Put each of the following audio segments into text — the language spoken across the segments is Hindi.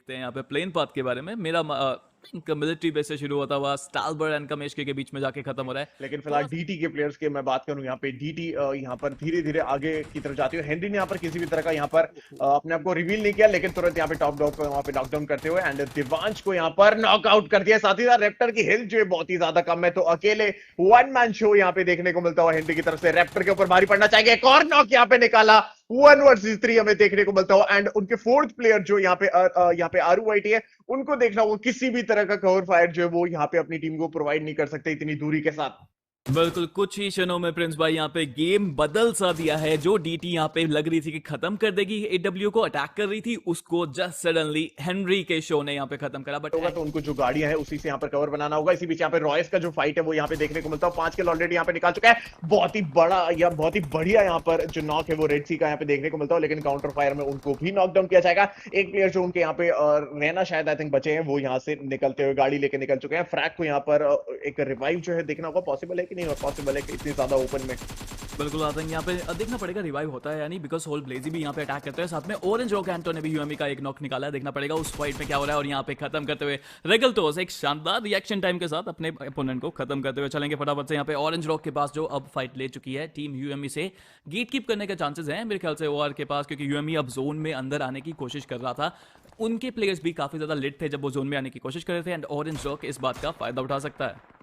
देखते हैं यहाँ पे प्लेन पाथ के बारे में। मेरा मिलिट्री बेस से शुरू होता हुआ स्टालबर एंड कमेश के बीच में जाके खत्म हो रहा है। लेकिन फिलहाल डीटी के प्लेयर्स के मैं बात करूं, यहाँ पे डीटी यहाँ पर धीरे धीरे आगे की तरफ जाती है। हेनरी ने यहाँ पर किसी भी तरह का यहाँ पर अपने आप को रिवील नहीं किया, लेकिन तुरंत यहाँ पे टॉप डॉग को वहां पे नॉकडाउन करते हुए एंड दिवांश को यहाँ पर नॉकआउट कर दिया। साथ ही साथ रेप्टर की हेल्थ जो है बहुत ही ज्यादा कम है, तो अकेले वन मैन शो यहाँ पे देखने को मिलता हुआ हेनरी की तरफ से। रेप्टर के ऊपर भारी पड़ना चाहेंगे, एक और नॉक यहाँ पे निकाला। 1 वर्सेस 3 हमें देखने को मिलता हो एंड उनके फोर्थ प्लेयर जो यहाँ पे आरू वाइटी है, उनको देखना होगा किसी भी तरह का कवर फायर जो है वो यहाँ पे अपनी टीम को प्रोवाइड नहीं कर सकते इतनी दूरी के साथ। बिल्कुल कुछ ही क्षणों में प्रिंस भाई यहाँ पे गेम बदल सा दिया है। जो डीटी यहाँ पे लग रही थी कि खत्म कर देगी एडब्ल्यू को, अटैक कर रही थी, उसको जस्ट सडनली हेनरी के शो ने यहाँ पे खत्म करा। बट होगा तो उनको जो गाड़ियां हैं उसी से यहाँ पर कवर बनाना होगा। इसी बीच यहाँ पे रॉयस का जो फाइट है वो यहाँ पे देखने को मिलता है। 5 किल ऑलरेडी यहाँ पे निकाल चुका है। बहुत ही बड़ा या बहुत ही बढ़िया यहाँ पर जो नॉक है वो रेड सी का यहाँ पे देखने को मिलता है, लेकिन काउंटर फायर में उनको भी नॉकडाउन किया जाएगा। एक प्लेयर जो उनके यहाँ पे रहना शायद आई थिंक बचे हैं, वो यहाँ से निकलते हुए गाड़ी लेके निकल चुके हैं। फ्रैग को यहाँ पर एक रिवाइव जो है देखना होगा, पॉसिबल है कि नहीं पॉसिबल है इतनी ज्यादा ओपन में। बिल्कुल आते हैं यहाँ पे देखना पड़ेगा रिवाइव होता है यानी, बिकॉज होल ब्लेजी भी यहाँ पे अटैक करते हैं। साथ में ऑरेंज रॉक एंटो ने भी यूएमई का एक नॉक निकाला है। देखना पड़ेगा उस फाइट में क्या हो रहा है। और यहाँ पे खत्म करते हुए रेगल्टोस एक शानदार रिएक्शन टाइम के साथ अपने अपोनेंट को खत्म करते हुए चलेंगे फटाफट से। यहाँ पे ऑरेंज रॉक के पास जो अब फाइट ले चुकी है टीम यूएमई से, गेट कीप करने के चांसेस हैं मेरे ख्याल से ओआर के पास, क्योंकि यूएमई अब जोन में अंदर आने की कोशिश कर रहा था। उनके प्लेयर्स भी काफी ज्यादा लिट थे जब वो जोन में आने की कोशिश कर रहे थे, एंड ऑरेंज रॉक इस बात का फायदा उठा सकता है।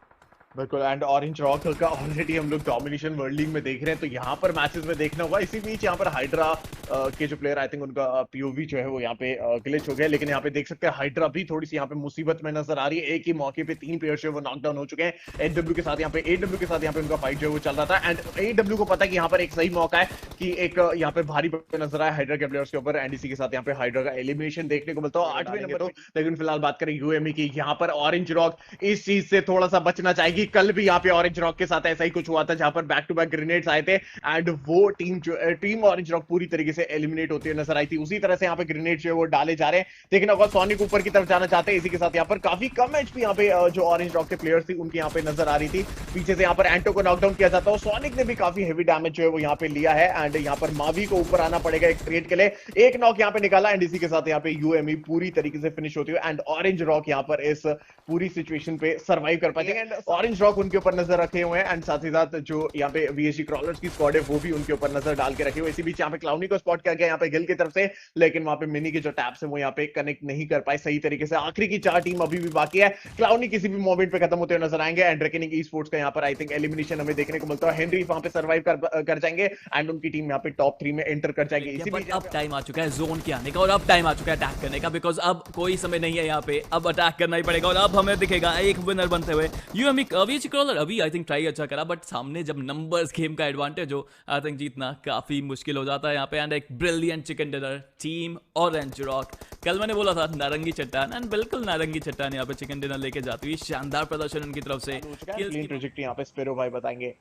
बिल्कुल एंड ऑरेंज रॉक का ऑलरेडी हम लोग डोमिनेशन वर्ल्ड लीग में देख रहे हैं, तो यहाँ पर मैचेस में देखना होगा। इसी बीच यहाँ पर हाइड्रा के जो प्लेयर आई थिंक उनका पीओवी जो है वो यहाँ पे ग्लिच हो गया, लेकिन यहाँ पे देख सकते हैं हाइड्रा भी थोड़ी सी यहाँ पे मुसीबत में नजर आ रही है। एक ही मौके पे 3 प्लेयर जो है वो नॉकडाउन हो चुके हैं। एडब्ल्यू के साथ यहाँ पे एडब्ल्यू के साथ यहाँ पे उनका फाइट जो है वो चल रहा था, एंड एडब्ल्यू को पता है कि यहाँ पर एक सही मौका है कि एक यहाँ पे भारी नजर आया हाइड्रा के प्लेयर्स के ऊपर, एंड इसी के साथ यहाँ पे हाइड्रा का एलिमिनेशन देखने को मिलता है 8वें नंबर तो। लेकिन फिलहाल बात करें यूएमई की, यहाँ पर ऑरेंज रॉक इस चीज से थोड़ा सा बचना चाहेगी। कल भी यहाँ पे ऑरेंज रॉक के साथ ऐसा ही कुछ हुआ था, जहां पर बैक टू बैक ग्रेनेड्स आए थे एंड वो टीम ऑरेंज रॉक पूरी तरीके से एलिमिनेट होती हुई नजर आई थी। उसी तरह से यहाँ पे ग्रेनेड जो है वो डाले जा रहे हैं। देखना होगा सोनिक ऊपर की तरफ जाना चाहते हैं। इसी के साथ यहाँ पर काफी कम एचपी यहाँ पे जो ऑरेंज रॉक के प्लेयर्स थी उनकी यहाँ पे नजर आ रही थी। पीछे से यहाँ पर एंटो को नॉकडाउन किया जाता है। सोनिक ने भी काफी हेवी डैमेज जो है वो यहाँ पे लिया है, एंड यहाँ पर मावी को ऊपर आना पड़ेगा एक ट्रेड के लिए। एक नॉक यहाँ पे निकाला, एंड इसी के साथ यहाँ पे यूएमई पूरी तरीके से फिनिश होती है, एंड ऑरेंज रॉक यहाँ पर इस पूरी सिचुएशन पे सर्वाइव कर पाएंगे। एंड ऑरेंज रॉक उनके ऊपर नजर रखे हुए हैं, एंड साथ ही साथ जो यहाँ पे वीएसजी क्रॉलर्स की स्क्वाड है वो भी उनके ऊपर नजर डाल के रखे हुए। इसी बीच यहाँ पे क्लाउनी को स्पॉट किया गया यहाँ पे गिल की तरफ से, लेकिन वहां पे मिनी के जो टैप्स है वो यहाँ पे कनेक्ट नहीं कर पाए सही तरीके से। आखिरी की 4 टीम अभी भी बाकी है। क्लाउनी किसी भी मोमेंट पे खत्म होते हुए नजर आएंगे, एंड रेकनिंग ई स्पोर्ट्स का यहाँ पर आई थिंक एलिमिनेशन हमें देखने को मिलता है। हेनरी वहां पे सर्वाइव कर जाएंगे एंड उनकी टीम यहाँ पे टॉप 3 में एंटर कर जाएगी। इसी बीच अब टाइम आ चुका है जोन के आने का, और अब टाइम आ चुका है अटैक करने का, बिकॉज अब कोई समय नहीं है यहाँ पे, अब अटैक करना ही पड़ेगा। और अब हमें दिखेगा एक विनर बनते हुए यूएमई। वीएसजी क्रॉलर अभी आई थिंक ट्राई अच्छा करा, बट सामने जब नंबर्स गेम का एडवांटेज हो आई थिंक जीतना काफी मुश्किल हो जाता है यहाँ पे। एंड एक brilliant chicken dinner team orange rock, कल मैंने बोला था नारंगी चट्टान, एंड बिल्कुल नारंगी चट्टान यहाँ पे चिकन डिनर लेके जाती हुई। शानदार प्रदर्शन उनकी तरफ से। क्लीन प्रोजेक्ट यहाँ पे स्पेरो भाई बताएंगे।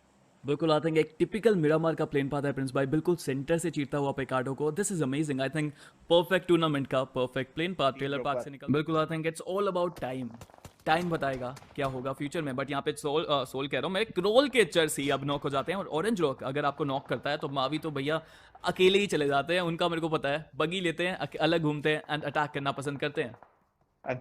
बिल्कुल आते हैं एक टिपिकल मिरामार का प्लेन पाता है प्रिंस भाई, बिल्कुल सेंटर से चीरता हुआ पिकाडो को। This is amazing, I think perfect tournament का perfect plane path trailer park से निकल। बिल्कुल आते हैं it's all about time. Time बताएगा क्या होगा फ्यूचर में, बट यहाँ पे सोल कह रहा हूँ मैं, क्रोल के चर्स ही अब नॉक हो जाते हैं। और ऑरेंज रॉक अगर आपको नॉक करता है तो मावी तो भैया अकेले ही चले जाते हैं, उनका मेरे को पता है। बगी लेते हैं, अलग घूमते हैं एंड अटैक करना पसंद करते हैं।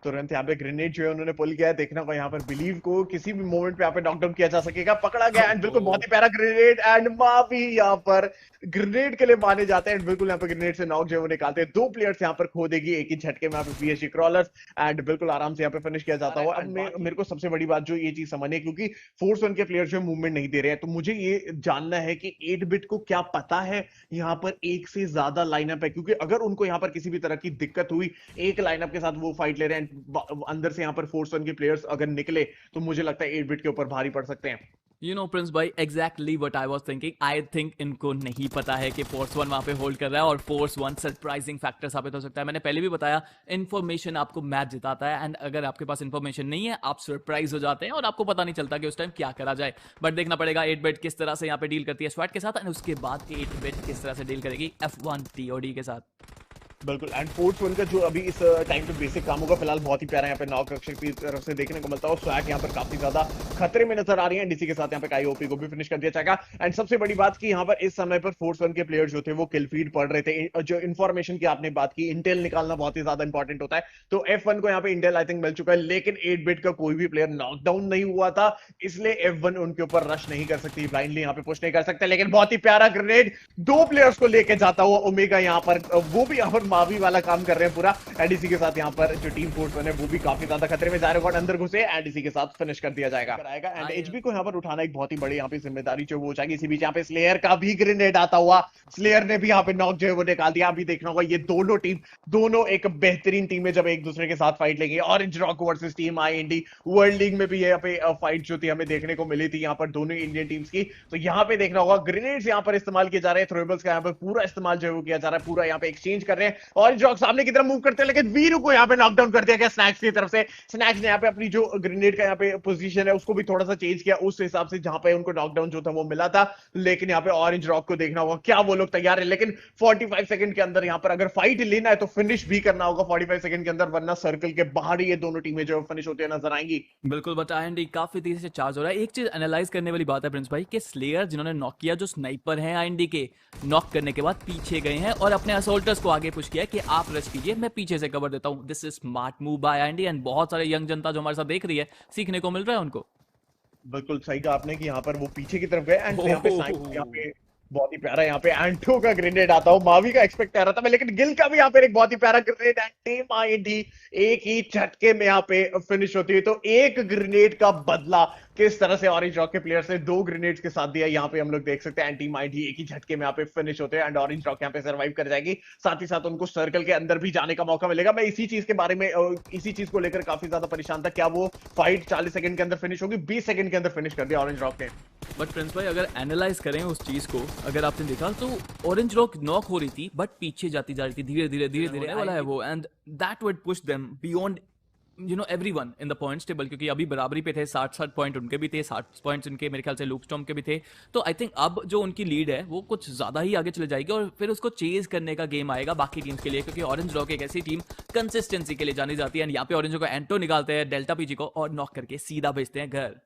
तुरंत यहाँ पे ग्रेनेड जो है उन्होंने पुल किया है। देखना होगा यहाँ पर बिलीव को किसी भी मोमेंट पे यहाँ पे नॉकडाउन किया जा सकेगा। पकड़ा गया एंड बिल्कुल बहुत ही प्यारा ग्रेनेड, एंड मावी यहाँ पर ग्रेनेड के लिए माने जाते हैं, एंड बिल्कुल यहाँ पे ग्रेनेड से नॉक जो है वो निकालते हैं। 2 प्लेयर्स यहाँ पर खो देगी एक ही झटके में यहाँ पे वीएसजी क्रॉलर्स, एंड बिल्कुल आराम से यहाँ पे फिनिश किया जाता हुआ। अब मेरे को सबसे बड़ी बात जो ये चीज समझनी है, क्योंकि फोर्स 1 के प्लेयर्स जो मूवमेंट नहीं दे रहे हैं, तो मुझे ये जानना है कि 8 बिट को क्या पता है यहाँ पर एक से ज्यादा लाइनअप है, क्योंकि अगर उनको यहाँ पर किसी भी तरह की दिक्कत हुई, एक लाइनअप के साथ वो फाइट ले रहे हैं, अंदर से यहाँ पर फोर्स 1 के प्लेयर्स अगर निकले तो मुझे लगता है 8 बिट के ऊपर भारी पड़ सकते हैं। यू नो प्रिंस भाई exactly what I was thinking. I think इनको नहीं पता है कि फोर्स 1 वहां पे होल्ड कर रहा है, और फोर्स 1 सरप्राइजिंग फैक्टर साबित हो सकता है। मैंने पहले भी बताया इन्फॉर्मेशन आपको मैच जिताता है, एंड अगर आपके पास इन्फॉर्मेशन नहीं है आप सरप्राइज हो जाते हैं और आपको पता नहीं चलता कि उस टाइम क्या करा जाए। बट देखना पड़ेगा 8 बिट किस तरह से यहाँ पे डील करती है स्वैट के साथ, एंड उसके बाद 8 बिट किस तरह से डील करेगी F1 TOD के साथ। बिल्कुल। एंड फोर्स वन का जो अभी इस टाइम पे बेसिक काम होगा फिलहाल बहुत ही प्यारा यहाँ पे नॉक अक्षर की तरफ से देखने को मिलता है। स्वैग यहाँ पर काफी ज्यादा खतरे में नजर आ रही है। डीसी के साथ यहाँ पे काई ओपी को भी फिनिश कर दिया जाएगा। एंड सबसे बड़ी बात की यहाँ पर इस समय पर फोर्स वन के प्लेयर्स जो थे वो किल फीड पढ़ रहे थे। जो इन्फॉर्मेशन की आपने बात की, इंटेल निकालना बहुत ही ज्यादा इंपॉर्टेंट होता है। तो F1 को यहाँ पे इंटेल आई थिंक मिल चुका है, लेकिन 8 बिट का कोई भी प्लेयर नॉकडाउन नहीं हुआ था, इसलिए F1 उनके ऊपर रश नहीं कर सकती, ब्लाइंडली यहाँ पे पुश नहीं कर सकते। लेकिन बहुत ही प्यारा ग्रेनेड दो प्लेयर्स को लेके जाता हुआ ओमेगा यहाँ पर, वो भी यहाँ पर मावी वाला काम कर रहे हैं पूरा। एडीसी के साथ यहाँ पर जो टीम फोर्स वन है वो भी काफी ज्यादा खतरे में जा रहे हैं। अंदर घुसे एडीसी के साथ फिनिश कर दिया जाएगा। एंड एचबी को यहाँ पर उठाना एक बहुत ही बड़ी यहाँ पे जिम्मेदारी जो वो हो जाएगी। इसी बीच यहाँ पे स्लेयर का भी ग्रेनेड आता हुआ, स्लेयर ने भी यहाँ पे नॉक जो है वो निकाल दिया। अभी देखना होगा ये दोनों टीम, दोनों एक बेहतरीन टीम है जब एक दूसरे के साथ फाइट लेंगे। Orange rock versus team IND, world league में भी यहाँ पे फाइट जो थी हमें देखने को मिली थी यहाँ पर दोनों इंडियन टीम्स की। तो यहाँ पे देखना होगा ग्रेनेड्स यहाँ पर इस्तेमाल किए जा रहे हैं, थ्रोएबल्स का यहाँ पर पूरा इस्तेमाल जो है वो किया जा रहा है, पूरा यहाँ पे एक्सचेंज कर रहे हैं। ऑरेंज रॉक सामने की तरफ मूव करते हैं, लेकिन वीरू को यहाँ पे नॉकडाउन कर दिया गया स्नैक्स की तरफ से। स्नैक्स ने यहाँ पे अपनी जो ग्रेनेड का यहाँ पे पोजीशन है उसको भी थोड़ा सा चेंज किया उस हिसाब से जहां पे उनको नॉकडाउन जो था वो मिला था। लेकिन यहाँ पे ऑरेंज रॉक को देखना होगा क्या वो लोग तैयार है, लेकिन 45 सेकंड के अंदर यहाँ पर अगर फाइट लेना है तो फिनिश भी करना होगा 45 सेकंड के अंदर, वरना सर्कल के बाहर ही ये दोनों टीमें जो फिनिश होती है नजर आएंगी। बिल्कुल, बट आईएनडी काफी तेजी से चार्ज हो रहा है। एक चीज एनालाइज करने वाली बात है प्रिंस भाई कि स्लेयर जिन्होंने नॉक किया, जो स्नाइपर हैं आईएनडी के, नॉक करने के बाद पीछे गए हैं और अपने असोल्टर्स को आगे पुश किया है कि आप रश कीजिए, मैं पीछे से कवर देता हूं। This is smart move by IND and बहुत सारे यंग जनता जो हमारे साथ देख रही है, सीखने को मिल रहा है उनको। बिल्कुल सही कहा आपने कि यहाँ पर वो पीछे की तरफ गए एंड यहाँ पे यहाँ पे बहुत ही प्यारा यहाँ पे एंटो का ग्रेनेड आता हूँ, मावी का एक्सपेक्ट कर रहा था मैं, लेकिन गिल का भी यहाँ पे एक बहुत ही प्यारा ग्रेनेड एंड टीम आईएनडी एक ही झटके में यहाँ पे फिनिश होती है। तो एक ग्रेनेड का बदला किस तरह से ऑरेंज रॉक के प्लेयर्स ने दो ग्रेनेड्स के साथ दिया, यहाँ पे हम लोग देख सकते हैं। टीम आईएनडी एक ही झटके में यहाँ पे फिनिश होते हैं एंड ऑरेंज रॉक यहाँ पे सर्वाइव कर जाएगी। साथ ही साथ उनको सर्कल के अंदर भी जाने का मौका मिलेगा। मैं इसी चीज के बारे में, इसी चीज को लेकर काफी ज्यादा परेशान था, क्या वो फाइट 40 सेकंड के अंदर फिनिश होगी? 20 सेकंड के अंदर फिनिश कर दिया ऑरेंज रॉक ने। बट प्रिंस भाई अगर एनालाइज करें उस चीज को, अगर आपने देखा तो ऑरेंज रॉक नॉक हो रही थी बट पीछे जाती जा रही थी, धीरे धीरे धीरे धीरे वाला है वो, and that would push them beyond everyone in the points table, क्योंकि अभी बराबरी पे थे, 60 पॉइंट उनके भी थे, 60 पॉइंट्स उनके मेरे ख्याल से लूप स्टॉर्म के भी थे। तो आई थिंक अब जो उनकी लीड है वो कुछ ज्यादा ही आगे चले जाएगी और फिर उसको चेज करने का गेम आएगा बाकी टीम्स के लिए, क्योंकि ऑरेंज रॉक एक ऐसी टीम कंसिस्टेंसी के लिए जानी जाती है। यहाँ पे ऑरेंज को एंटो निकालते हैं डेल्टा पीजी को और नॉक करके सीधा भेजते हैं घर।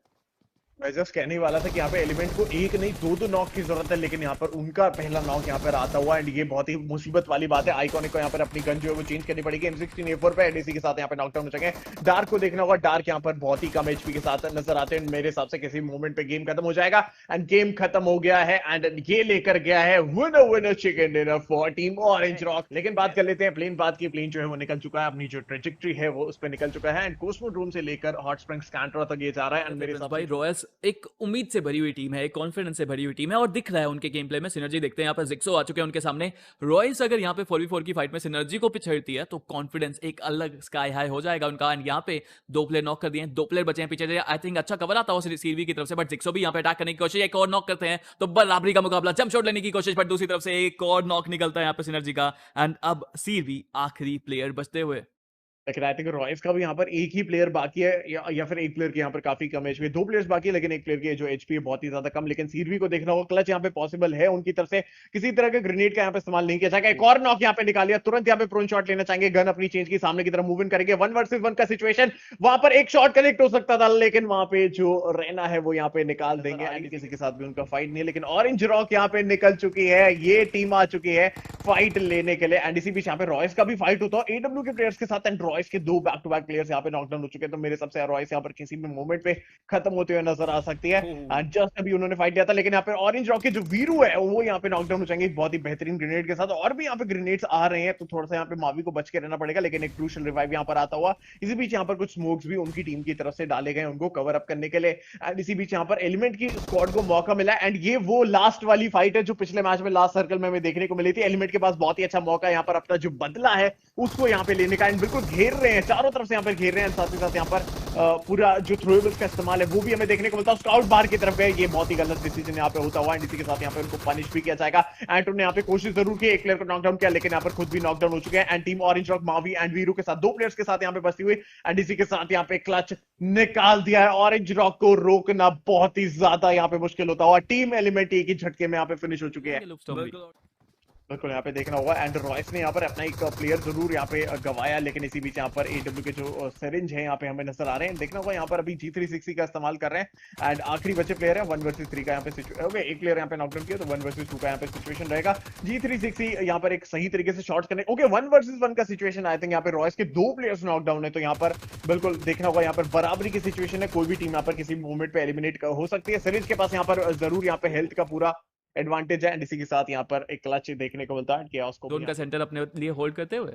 मैं जस्ट कहने वाला था कि यहाँ पे एलिमेंट को एक नहीं दो नॉक की जरूरत है, लेकिन यहाँ पर उनका पहला नॉक यहाँ पर आता हुआ एंड ये बहुत ही मुसीबत वाली बात है। आइकॉनिक को यहाँ पर अपनी गन जो है वो चेंज करनी पड़ेगी। M16A4 पे एडीसी के साथ यहाँ पे नॉकडाउन हो जाएंगे। डार्क को देखना होगा, डार्क यहाँ पर बहुत ही कम एचपी के साथ नजर आते हैं। मेरे हिसाब से किसी मोमेंट पे गेम खत्म हो जाएगा एंड गेम खत्म हो गया है एंड ये लेकर गया है winner chicken dinner for team orange rock. लेकिन बात कर लेते हैं प्लेन बात की। प्लेन जो है वो निकल चुका है, अपनी जो ट्रेजेक्ट्री है वो उस पर निकल चुका है एंड कोस्मो रूम से लेकर हॉट स्प्रिंग स्कैंट्रा तक ये जा रहा है। एंड मेरे हिसाब भाई रॉयल्स एक उम्मीद से भरी हुई टीम है, एक कॉन्फिडेंस से भरी हुई टीम है और दिख रहा है उनके गेम प्ले में सिनर्जी। देखते हैं यहाँ पर जिक्सो आ चुके हैं उनके सामने। रॉयल्स अगर यहाँ पे 4v4 की फाइट में सिनर्जी को पिछड़ती है तो कॉन्फिडेंस एक अलग स्काई हाई हो जाएगा उनका। एंड यहाँ पे दो प्लेयर नॉक कर दिए, दो प्लेयर बचे हैं पीछे। आई थिंक अच्छा कवर आता है सीवी की तरफ से, बट जिक्सो भी यहाँ पे अटैक करने की कोशिश, एक और नॉक करते हैं तो बराबरी का मुकाबला, जंप शॉट लेने की कोशिश, बट दूसरी तरफ से एक और नॉक निकलता है यहाँ पे सिनर्जी का। एंड अब सीवी आखिरी प्लेयर बचते हुए। लेकिन आई थिंक रॉयल्स का भी यहाँ पर एक ही प्लेयर बाकी है या फिर एक प्लेयर की यहाँ पर काफी कम एचपी, दो प्लेयर्स बाकी है लेकिन एक प्लेयर की जो एचपी है बहुत ही ज्यादा कम। लेकिन सीरवी को देखना होगा, क्लच यहाँ पे पॉसिबल है उनकी तरफ से, किसी तरह का ग्रेनेड का यहाँ पे इस्तेमाल नहीं किया जाएगा। एक और नॉक यहाँ पे निकाल लिया, तुरंत यहाँ पे प्रोन शॉट लेना चाहेंगे, गन अपनी चेंज की, सामने की तरफ मूव इन करेंगे। 1 वर्सेस 1 का सिचुएशन, वहां पर एक शॉट कनेक्ट हो सकता था लेकिन वहां पे जो रहना है वो यहाँ पे निकाल देंगे। किसी के साथ भी उनका फाइट नहीं है, लेकिन ऑरेंज रॉक यहाँ पे निकल चुकी है, ये टीम आ चुकी है फाइट लेने के लिए। एंड इसी बीच यहाँ पे रॉयल्स का भी फाइट होता है एडब्ल्यू के प्लेयर्स के साथ एंड रॉयल्स के दो बैक टू बैक प्लेयर्स यहाँ पे नॉकडाउन हो चुके हैं। तो मेरे सबसे रॉयल्स यहाँ पर किसी भी मोमेंट पे खत्म होते हुए नजर आ सकती है। जस्ट अभी उन्होंने फाइट लिया था, लेकिन यहाँ पे ऑरेंज रॉक के जो वीरू है वो यहाँ पे नॉकडाउन हो जाएंगे बहुत ही बेहतरीन ग्रेनेड के साथ। और भी यहाँ पे ग्रेनेड्स आ रहे हैं तो थोड़ा सा यहाँ पे मावी को बच के रहना पड़ेगा, लेकिन एक क्रूशियल रिवाइव यहाँ पर आता हुआ। इसी बीच यहाँ पर कुछ स्मोक्स भी उनकी टीम की तरफ से डाले गए उनको कवर अप करने के लिए। एंड इसी बीच यहाँ पर एलिमेंट की स्क्वाड को मौका मिला एंड ये वो लास्ट वाली फाइट है जो पिछले मैच में लास्ट सर्कल में हमें देखने को मिली थी। एलिमेंट के पास बहुत ही अच्छा मौका यहाँ पर अपना जो बदला है उसको यहाँ पे लेने का, एंड बिल्कुल घेर रहे हैं, चारों तरफ से यहाँ पर घेर रहे हैं। साथ ही साथ यहाँ पर पूरा जो थ्रोएबल्स का इस्तेमाल है वो भी हमें देखने को मिलता है। स्काउट बार की तरफ गए, ये बहुत ही गलत डिसीजन यहाँ पे होता हुआ एंड इसी के साथ यहाँ पे उनको पनिश भी किया जाएगा। एंटो ने यहाँ पे कोशिश जरूर की एक प्लेयर को नॉकडाउन किया, लेकिन यहाँ पर खुद भी नॉकडाउन हो चुके हैं। And team orange rock Mavi and Veeru के साथ दो प्लेयर्स के साथ यहाँ पे बसती हुई एंड इसी के साथ यहाँ पे क्लच निकाल दिया है। ऑरेंज रॉक को रोकना बहुत ही ज्यादा यहाँ पे मुश्किल होता हुआ। टीम एलिमेंट एक ही झटके में यहाँ पे फिनिश हो चुके हैं। बिल्कुल यहाँ पे देखना होगा एंड रॉयस ने यहाँ पर अपना एक प्लेयर जरूर यहाँ पे गवाया, लेकिन इसी बीच यहाँ पर एडब्ल्यू के जो सिरिंज है यहाँ पे हमें नजर आ रहे हैं। देखना होगा यहाँ पर अभी G360 का इस्तेमाल कर रहे हैं एंड आखिरी बचे प्लेयर है 1 वर्सेस 3 का यहाँ पे ओके, एक प्लेयर यहाँ पे नॉकडाउन किया तो 1 वर्सेस 2 का यहाँ पे सिचुएशन रहेगा। G360 यहाँ पर एक सही तरीके से शॉट करने ओके 1 वर्सेस 1 का सिचुएशन आई थिंक यहाँ पे रॉयस के 2 प्लेयर्स नॉकडाउन है, तो यहाँ पर बिल्कुल देखना होगा यहाँ पर बराबरी की सिचुएशन है, कोई भी टीम यहाँ पर किसी मोमेंट पे एलिमिनेट हो सकती है। सिरिंज के पास यहाँ पर जरूर यहाँ पे हेल्थ का पूरा एडवांटेज है एंड इसी के साथ यहाँ पर एक क्लच देखने को मिलता है कि उसको जोन का सेंटर अपने लिए होल्ड करते हुए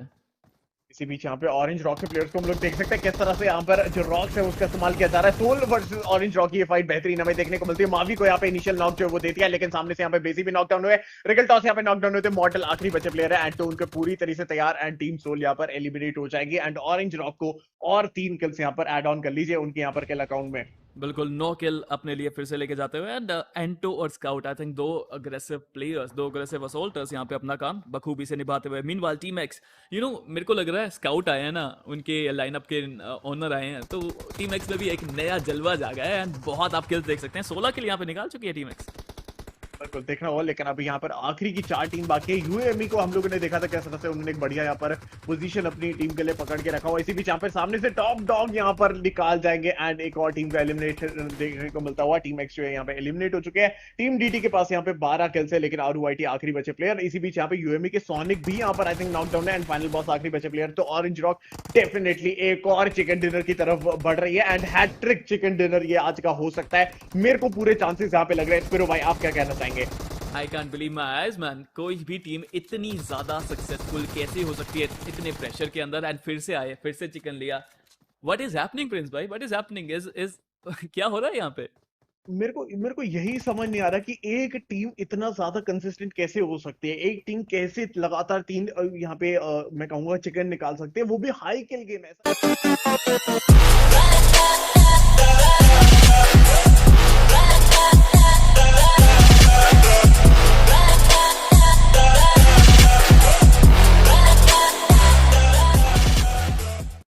इसी बीच यहाँ पे ऑरेंज रॉक के प्लेयर्स को हम लोग देख सकते हैं किस तरह से यहाँ पर जो रॉक्स है उसका इस्तेमाल किया जा रहा है। सोल वर्सेस ऑरेंज रॉक की ये फाइट बेहतरीन हमें देखने को मिलती है। मावी को यहाँ पे इनिशियल नॉक जो है वो देती है, लेकिन सामने से यहाँ पे बेसी भी नॉकडाउन हुए, रिगल टॉस यहाँ पे नॉकडाउन हुए, मॉडल आखिरी बचे प्लेयर है एंड तो उनके पूरी तरह से तैयार एंड टीम सोल यहाँ पर एलिमिनेट हो जाएगी एंड ऑरेंज रॉक को और 3 किल्स यहाँ पर एड ऑन कर लीजिए उनके यहाँ पर किल अकाउंट में। बिल्कुल 9 किल अपने लिए फिर से लेके जाते हुए एंड एंटो और scout I think 2 aggressive players, 2 aggressive assaulters यहाँ पे अपना काम बखूबी से निभाते हुए। मीनवाइल टीम एक्स मेरे को लग रहा है स्काउट आए हैं ना, उनके लाइनअप के ओनर आए हैं, तो टीम एक्स में भी एक नया जलवा जागा है एंड बहुत आप किल्स देख सकते हैं। 16 किल यहाँ पे निकाल चुकी है टीम एक्स। बिल्कुल देखना होगा, लेकिन अभी यहाँ पर आखिरी की 4 टीम बाकी है। यूएमई को हम लोगों ने देखा था कैसे तरह से उन्होंने एक बढ़िया यहाँ पर पोजीशन अपनी टीम के लिए पकड़ के रखा हुआ। इसी बीच यहाँ पर सामने से टॉप डॉग यहाँ पर निकाल जाएंगे एंड एक और टीम का एलिमिनेट देखने को मिलता हुआ। टीम एक्स जो है यहाँ पे एलिमिनेट हो चुके हैं। टीम डीटी के पास यहाँ पे 12 किल्स है, लेकिन आरयूआईटी आखिरी बचे प्लेयर। इसी बीच यहाँ पे यूएमई के सोनिक भी यहाँ पर आई थिंक नॉकडाउन है एंड फाइनल बॉस आखिरी बचे प्लेयर। तो ऑरेंज रॉक डेफिनेटली एक और चिकन डिनर की तरफ बढ़ रही है एंड हैट्रिक चिकन डिनर ये आज का हो सकता है। मेरे को पूरे चांसेस यहाँ पे लग रहे हैं। फिर भाई आप क्या कहना चाहेंगे? I can't believe my eyes man, कोई भी टीम इतनी ज्यादा सक्सेसफुल कैसे हो सकती है इतने प्रेशर के अंदर एंड फिर से आए, फिर से चिकन लिया। व्हाट इज हैपनिंग प्रिंस भाई, व्हाट इज हैपनिंग इज क्या हो रहा है यहाँ पे? मेरे को यही समझ नहीं आ रहा कि एक टीम इतना ज्यादा कंसिस्टेंट कैसे हो सकती है। एक टीम कैसे लगातार 3 यहाँ पे मैं कहूंगा चिकन निकाल सकते हैं, वो भी हाई किल गेम। ऐसा